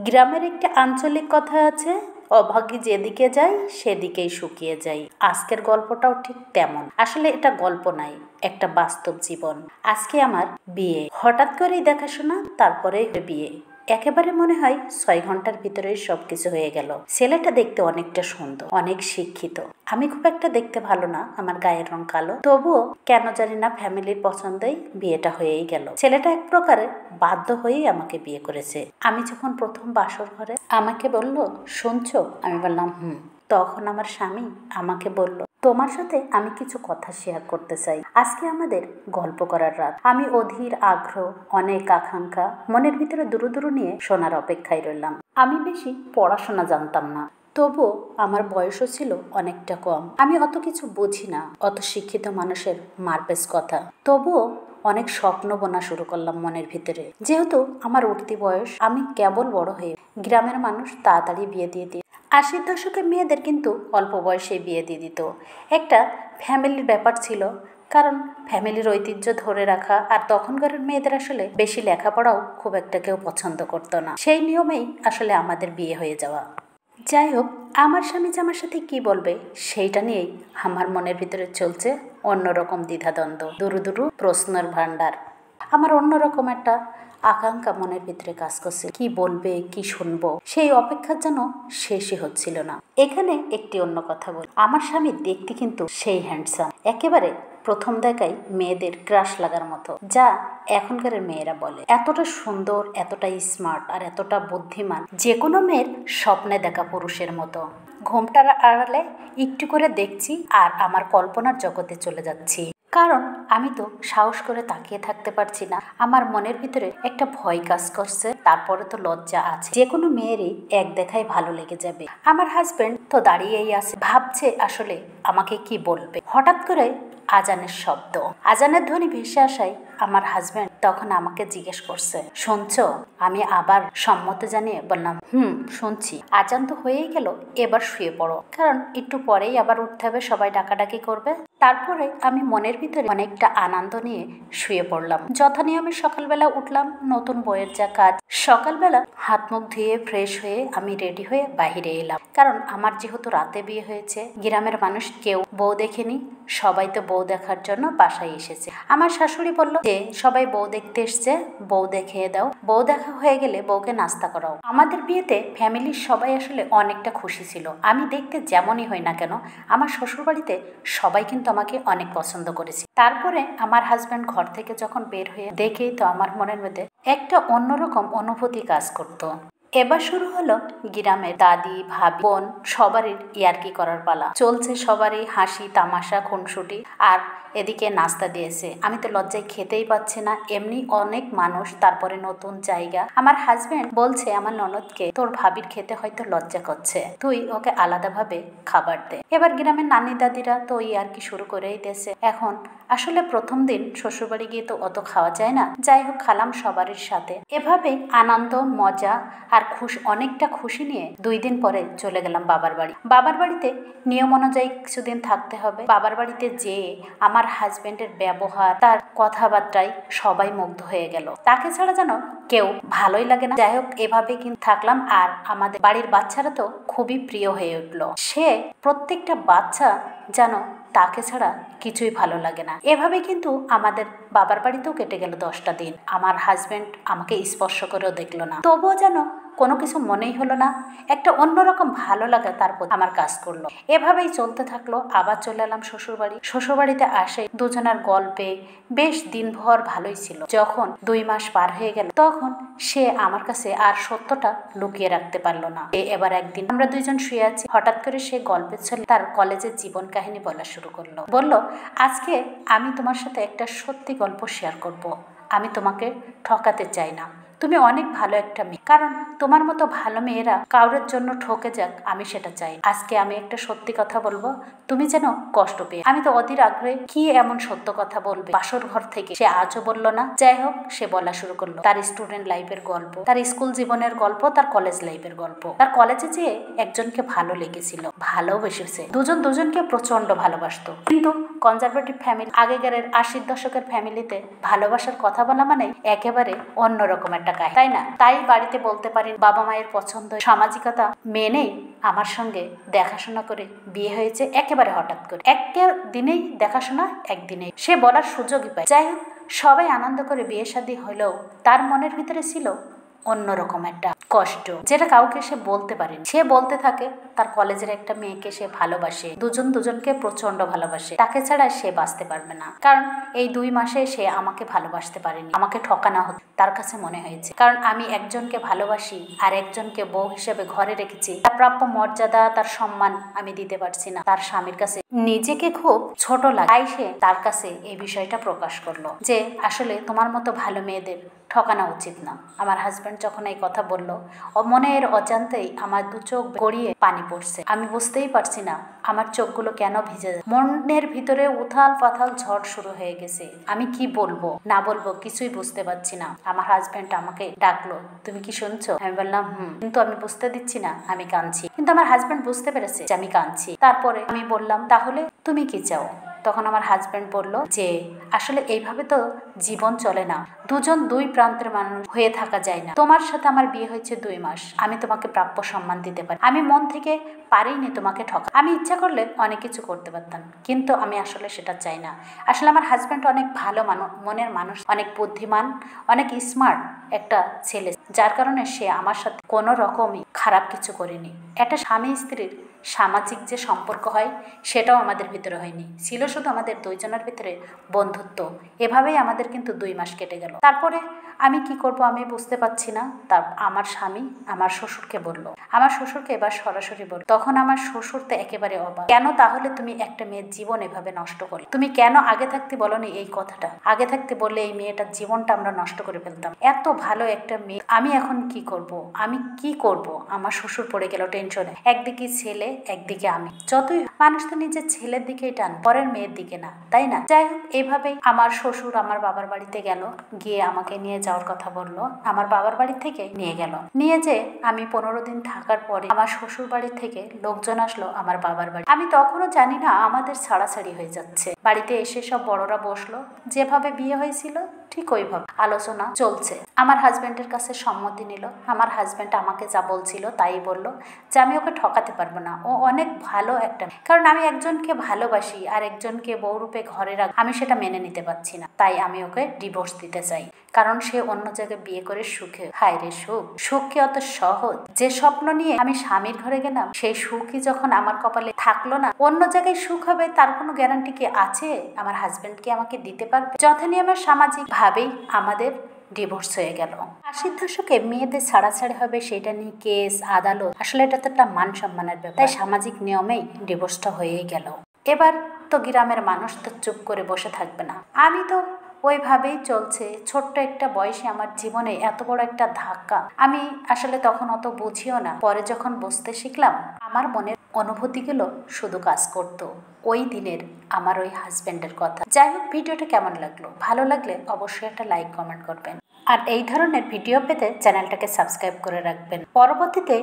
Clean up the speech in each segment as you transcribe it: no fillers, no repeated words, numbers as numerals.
গ্রামের একটি আঞ্চলিক কথা আছে, অভাগী যেদিকে যায় সেদিকেই শুকিয়ে যায়। আজকের গল্পটাও ঠিক তেমন। আসলে এটা গল্প নাই, একটা বাস্তব জীবন। আজকে আমার বিয়ে, হঠাৎ করেই দেখাশোনা, তারপরেই বিয়ে। একেবারে মনে হয় 6 ঘন্টার ভিতরেই সবকিছু হয়ে গেল। ছেলেটা দেখতে অনেকটা সুন্দর, অনেক শিক্ষিত। আমি খুব একটা দেখতে ভালো না, আমার গায়ের রং কালো। তবুও কেন জানি না ফ্যামিলির পছন্দেই বিয়েটা হয়েই গেল। ছেলেটা এক প্রকারে বাধ্য হয়েই আমাকে বিয়ে করেছে। আমি যখন প্রথম বাসর ঘরে আমাকে বলল, শুনছো? আমি বললাম হুম। তখন আমার স্বামী আমাকে বলল, তোমার সাথে আমি কিছু কথা শেয়ার করতে চাই। আজকে আমাদের গল্প করার রাত। আমি অধীর আগ্রহ, অনেক আকাঙ্ক্ষা মনের ভিতরে দুরু দুরু নিয়ে শোনার অপেক্ষায় রইলাম। আমি বেশি পড়াশোনা জানতাম না, তবুও আমার বয়সও ছিল অনেকটা কম। আমি অত কিছু বুঝি না, অত শিক্ষিত মানুষের মারপেস কথা। তবুও অনেক স্বপ্ন বোনা শুরু করলাম মনের ভিতরে। যেহেতু আমার উঠতি বয়স, আমি কেবল বড় হয়ে গ্রামের মানুষ তাড়াতাড়ি বিয়ে দিয়ে দিত। 80-র দশকে মেয়েদের কিন্তু অল্প বয়সে বিয়ে দিয়ে দিত। একটা ফ্যামিলির ব্যাপার ছিল, কারণ ফ্যামিলির ঐতিহ্য ধরে রাখা। আর তখনকার মেয়েদের আসলে বেশি লেখাপড়াও খুব একটা কেউ পছন্দ করতো না। সেই নিয়মেই আসলে আমাদের বিয়ে হয়ে যাওয়া। যাই হোক, আমার স্বামী যে আমার সাথে কি বলবে সেইটা নিয়েই আমার মনের ভিতরে চলছে অন্যরকম দ্বিধাদ্বন্দ্ব, দুরু দুরু প্রশ্নের ভাণ্ডার। আমার অন্যরকম একটা আকাঙ্ক্ষা মনের ভিতরে কাজ করছে, কি বলবে, কি শুনবো, সেই অপেক্ষা যেন শেষই হচ্ছিল না। এখানে একটি অন্য কথা বল, আমার স্বামী দেখতে কিন্তু সেই হ্যান্ডসাম, একেবারে প্রথম দেখাই মেয়েদের ক্রাশ লাগার মতো, যা এখনকার মেয়েরা বলে। এতটা সুন্দর, এতটা স্মার্ট আর এতটা বুদ্ধিমান, যে কোনো মেয়ের স্বপ্নে দেখা পুরুষের মতো। ঘোমটার আড়ালে একটু করে দেখছি আর আমার কল্পনার জগতে চলে যাচ্ছি। কারণ আমি তো সাহস করে তাকিয়ে থাকতে পারছি না। আমার মনের ভিতরে একটা ভয় কাজ করছে, তারপরে তো লজ্জা আছে। যে কোনো মেয়েরই এক দেখায় ভালো লেগে যাবে। আমার হাজবেন্ড তো দাঁড়িয়েই আছে, ভাবছে আসলে আমাকে কি বলবে। হঠাৎ করে আজানের শব্দ, আজানের ধ্বনি ভেসে আসায় আমার হাজবেন্ড তখন আমাকে জিজ্ঞেস করছে, শুনছো? আমি আবার সম্মত জানিয়ে বললাম হুম শুনছি। আজান তো হয়েই গেল, এবার শুয়ে পড়ো, কারণ একটু পরেই আবার উঠতে হবে, সবাই ডাকাডাকি করবে। তারপরে আমি মনের ভিতরে অনেকটা আনন্দ নিয়ে শুয়ে পড়লাম। যথানিয়মে সকালবেলা উঠলাম, নতুন বইয়ের যা কাজ। সকালবেলা হাত মুখ ধুয়ে ফ্রেশ হয়ে আমি রেডি হয়ে বাহিরে এলাম, কারণ আমার যেহেতু রাতে বিয়ে হয়েছে, গ্রামের মানুষ কেউ বউ দেখেনি, সবাই তো বউ দেখার জন্য বাসায় এসেছে। আমার শাশুড়ি বলল যে সবাই বউ দেখতে এসছে, বউ দেখিয়ে দাও, বউ দেখা হয়ে গেলে বউকে নাস্তা করাও। আমাদের বিয়েতে ফ্যামিলির সবাই আসলে অনেকটা খুশি ছিল। আমি দেখতে যেমনই হই না কেন, আমার শ্বশুরবাড়িতে সবাই কিন্তু আমাকে অনেক পছন্দ করেছে। তারপরে আমার হাজব্যান্ড ঘর থেকে যখন বের হয়ে দেখেই তো আমার মনের মধ্যে একটা অন্যরকম অনুভূতি কাজ করতো। এবার শুরু হলো গ্রামের দাদি, ভাবি, বোন সবারই ইয়ার্কি করার পালা। চলছে সবারই হাসি তামাশা, খুনসুটি, আর এদিকে নাস্তা দিয়েছে। আমি তো লজ্জায় খেতেই পাচ্ছি না, এমনি অনেক মানুষ, তারপরে নতুন জায়গা। আমার হাজবেন্ড বলছে আমার ননদকে, তোর ভাবির খেতে হয়তো লজ্জা করছে, তুই ওকে আলাদাভাবে খাবার দে। এবার গ্রামের নানি দাদিরা তো ইয়ার্কি শুরু করেই দিয়েছে। এখন আসলে প্রথম দিন শ্বশুরবাড়ি গিয়ে তো অত খাওয়া যায় না, যাই হোক খালাম সবারই সাথে। এভাবে আনন্দ মজা আর অনেকটা খুশি নিয়ে 2 দিন পরে চলে গেলাম বাবার বাড়ি। বাবার বাড়িতে নিয়ম অনুযায়ী কিছুদিন থাকতে হবে। বাবার বাড়িতে যেয়ে আমার হাজবেন্ডের ব্যবহার, তার কথাবার্তায় সবাই মুগ্ধ হয়ে গেল। তাকে ছাড়া যেন কেউ ভালোই লাগে না। যাই হোক এভাবে কিন্তু থাকলাম, আর আমাদের বাড়ির বাচ্চারা তো খুবই প্রিয় হয়ে উঠলো। সে প্রত্যেকটা বাচ্চা যেন তাকে ছাড়া কিছুই ভালো লাগে না। এভাবে কিন্তু আমাদের বাবার বাড়িতেও কেটে গেল 10টা দিন। আমার হাজবেন্ড আমাকে স্পর্শ করেও দেখলো না, তবুও যেন কোনো কিছু মনেই হলো না। একটা অন্যরকম ভালো লাগা তারপর আমার কাজ করলো। এভাবেই চলতে থাকলো। আবার চলে এলাম শ্বশুরবাড়ি। শ্বশুরবাড়িতে আসে দুজনের গল্পে বেশ দিনভর ভালোই ছিল। যখন 2 মাস পার হয়ে গেল, তখন সে আমার কাছে আর সত্যটা লুকিয়ে রাখতে পারলো না। এবার একদিন আমরা দুইজন শুয়ে আছি, হঠাৎ করে সে গল্পের ছলে তার কলেজের জীবন কাহিনী বলা শুরু করলো। বলল, আজকে আমি তোমার সাথে একটা সত্যি গল্প শেয়ার করব। আমি তোমাকে ঠকাতে চাই না, তুমি অনেক ভালো একটা মেয়ে, কারণ তোমার মতো ভালো মেয়েরা কাউরের জন্য ঠকে যাক আমি সেটা চাই। আজকে আমি একটা সত্যি কথা বলবো, তুমি যেন কষ্ট পেয়ে। আমি তো অধীর আগ্রহে কি এমন সত্য কথা বলবে বাসর ঘর থেকে, সে আজও বললো না। যাই হোক সে বলা শুরু করলো তার স্টুডেন্ট লাইফের গল্প, তার স্কুল জীবনের গল্প, তার কলেজ লাইফের গল্প। তার কলেজে যেয়ে একজনকে ভালো লেগেছিল, ভালোবেসেছে, দুজন দুজনকে প্রচন্ড ভালোবাসতো। কিন্তু কনজারভেটিভ ফ্যামিলি, আগেকারের 80-র দশকের ফ্যামিলিতে ভালোবাসার কথা বলা মানে একেবারে অন্যরকম একটা একটা কাহিনী, তাই না? তাই বাড়িতে বলতে পারেন বাবা মায়ের পছন্দ সামাজিকতা মেনেই আমার সঙ্গে দেখাশোনা করে বিয়ে হয়েছে, একেবারে হঠাৎ করে দিনেই দেখাশোনা, একদিনেই সে বলার সুযোগই পায়। যাই হোক, সবাই আনন্দ করে বিয়ে শাদী হলেও তার মনের ভিতরে ছিল অন্যরকম একটা কষ্ট, যেটা কাউকে সে বলতে পারেনি। সে বলতে থাকে তার কলেজের একটা মেয়েকে সে ভালোবাসে, দুজনকে প্রচন্ড ভালোবাসে, তাকে ছাড়া সে বাঁচতে পারবে না। কারণ এই 2 মাসে সে আমাকে ভালোবাসতে পারেনি, আমাকে ঠকানো হতো তার কাছে মনে হয়েছে। কারণ আমি একজনকে ভালোবাসি আর একজনকে বউ হিসেবে ঘরে রেখেছি, তার প্রাপ্য মর্যাদা, তার সম্মান আমি দিতে পারছি না। তার স্বামীর কাছে নিজেকে খুব ছোট লাগে, তাই সে তার কাছে এই বিষয়টা প্রকাশ করলো যে আসলে তোমার মতো ভালো মেয়েদের ঠকানো উচিত না। আমার হাজব্যান্ড যখন এই কথা বলল, মনের অজান্তেই আমার 2 চোখ গড়িয়ে পানি পড়ছে। আমি বুঝতেই পারছি না আমার চোখগুলো কেন ভিজে যাচ্ছে। মনের ভিতরে উথাল পাথাল ঝড় শুরু হয়ে গেছে। আমি কি বলবো না বলবো কিছুই বুঝতে পারছি না। আমার হাজব্যান্ড আমাকে ডাকলো, তুমি কি শুনছো? আমি বললাম কিন্তু আমি বুঝতে দিচ্ছি না আমি কাঁদছি। কিন্তু আমার হাজব্যান্ড বুঝতে পেরেছে যে আমি কাঁদছি। তারপরে আমি বললাম, তাহলে তুমি কি চাও? তখন আমার হাজব্যান্ড বলল যে আসলে এইভাবে তো জীবন চলে না, 2 প্রান্তের মানুষ হয়ে থাকা যায় না। তোমার সাথে আমার বিয়ে হয়েছে 2 মাস, আমি তোমাকে প্রাপ্য সম্মান দিতে পারি। আমি মন থেকে পারিনি তোমাকে ঠকা। আমি ইচ্ছা করলে অনেক কিছু করতে পারতাম, কিন্তু আমি আসলে সেটা চাই না। আসলে আমার হাজব্যান্ড অনেক ভালো মনের মানুষ, অনেক বুদ্ধিমান, অনেক স্মার্ট একটা ছেলে, যার কারণে সে আমার সাথে কোনো রকমই খারাপ কিছু করেনি। একটা স্বামী স্ত্রীর সামাজিক যে সম্পর্ক হয় সেটাও আমাদের ভিতরে হয়নি, ছিল শুধু আমাদের 2 জনের ভিতরে বন্ধুত্ব। এভাবেই আমাদের কিন্তু 2 মাস কেটে গেল। তারপরে আমি কি করব আমি বুঝতে পারছি না। আমার স্বামী আমার শ্বশুরকে বলল, আমার শ্বশুরকে এবার সরাসরি বলল। তখন আমার শ্বশুর তো একেবারে অবাক, কেন তাহলে তুমি একটা মেয়ের জীবন এভাবে নষ্ট করলে? তুমি কেন আগে থাকতে বলনি এই কথাটা? আগে থাকতে বললে এই মেয়েটার জীবনটা আমরা নষ্ট করে ফেলতাম। এত ভালো একটা মেয়ে, আমি এখন কি করব? আমি কি করব? আমার শ্বশুর পড়ে গেল টেনশনে। একদিকে ছেলে, একদিকে আমি। যতই মানুষ তো নিজের ছেলের দিকেই টান, পরের মেয়ের দিকে না, তাই না? যাই হোক, এইভাবেই আমার শ্বশুর আমার বাবার বাড়িতে গেল, গিয়ে আমাকে নিয়ে যাওয়ার কথা বললো। আমার বাবার বাড়ি থেকে নিয়ে গেল, নিয়ে যে আমি 15 দিন থাকার পরে আমার শ্বশুর বাড়ি থেকে লোকজন আসলো আমার বাবার বাড়ি। আমি তখনও জানি না আমাদের ছাড়াছাড়ি হয়ে যাচ্ছে। বাড়িতে এসে সব বড়রা বসলো, যেভাবে বিয়ে হয়েছিল ঠিক ওইভাবে আলোচনা চলছে। আমার হাজব্যান্ডের কাছে সম্মতি নিল। আমার হাজব্যান্ড আমাকে যা বলছিল তাই বলল যে আমি ওকে ঠকাতে পারবো না, ও অনেক ভালো একটা, কারণ আমি একজনকে ভালোবাসি আর একজনকে বউরূপে ঘরে রাখ, আমি সেটা মেনে নিতে পারছি না। তাই আমি ওকে ডিভোর্স দিতে চাই, কারণ সে অন্য জায়গায় বিয়ে করে সুখে। হায় রে সুখ, সুখ কি অত সহজ? যে স্বপ্ন নিয়ে আমি স্বামীর ঘরে গেলাম, সেই সুখই যখন আমার কপালে থাকলো না, অন্য জায়গায় সুখ হবে তার কোনো গ্যারান্টি কি আছে? আমার হাজব্যান্ড কি আমাকে দিতে পারবে? যথানিয়মে সামাজিক ভাবেই আমাদের ডিভোর্স হয়ে গেল। 80-র দশকে মেয়েদের ছাড়াছাড়ি হবে সেটা নিয়ে কেস আদালত, আসলে এটা তো একটা মান সম্মানের ব্যাপার, তাই সামাজিক নিয়মেই ডিভোর্সটা হয়েই গেল। এবার তো গ্রামের মানুষ তো চুপ করে বসে থাকবে না। আমি তো ওইভাবেই চলছে। ছোট্ট একটা বয়সে আমার জীবনে এত বড় একটা ধাক্কা, আমি আসলে তখন অত বুঝিও না। পরে যখন বুঝতে শিখলাম, আমার মনের অনুভূতিগুলো শুধু কাজ করত ওই দিনের আমার ওই হাজব্যান্ডের কথা। যাই হোক, ভিডিওটা কেমন লাগলো? ভালো লাগলে অবশ্যই একটা লাইক কমেন্ট করবেন, আর এই ধরনের ভিডিও পেতে চ্যানেলটাকে সাবস্ক্রাইব করে রাখবেন। পরবর্তীতে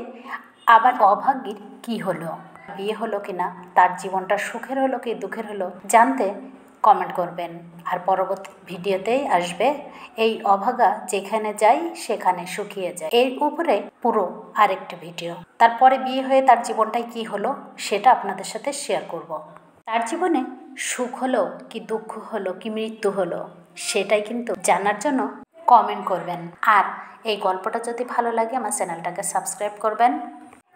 আবার অভাগীর কি হলো, বিয়ে হলো কিনা, তার জীবনটা সুখের হলো কি দুঃখের হলো জানতে কমেন্ট করবেন। আর পরবর্তী ভিডিওতেই আসবে এই অভাগা যেখানে যাই সেখানে শুকিয়ে যায়, এর উপরে পুরো আরেকটি ভিডিও। তারপরে বিয়ে হয়ে তার জীবনটাই কি হলো সেটা আপনাদের সাথে শেয়ার করব। তার জীবনে সুখ হলো কি দুঃখ হলো কি মৃত্যু হলো সেটাই কিন্তু জানার জন্য কমেন্ট করবেন। আর এই গল্পটা যদি ভালো লাগে আমার চ্যানেলটাকে সাবস্ক্রাইব করবেন।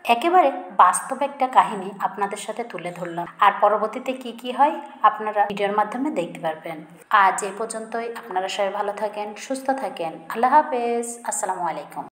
একেবারে বাস্তব একটা কাহিনী আপনাদের সাথে তুলে ধরলাম, আর পরবর্তীতে কি কি হয় আপনারা ভিডিওর মাধ্যমে দেখতে পারবেন। আজ এই পর্যন্তই। আপনারা সবাই ভালো থাকেন, সুস্থ থাকেন। আল্লাহ হাফেজ, আসসালামু আলাইকুম।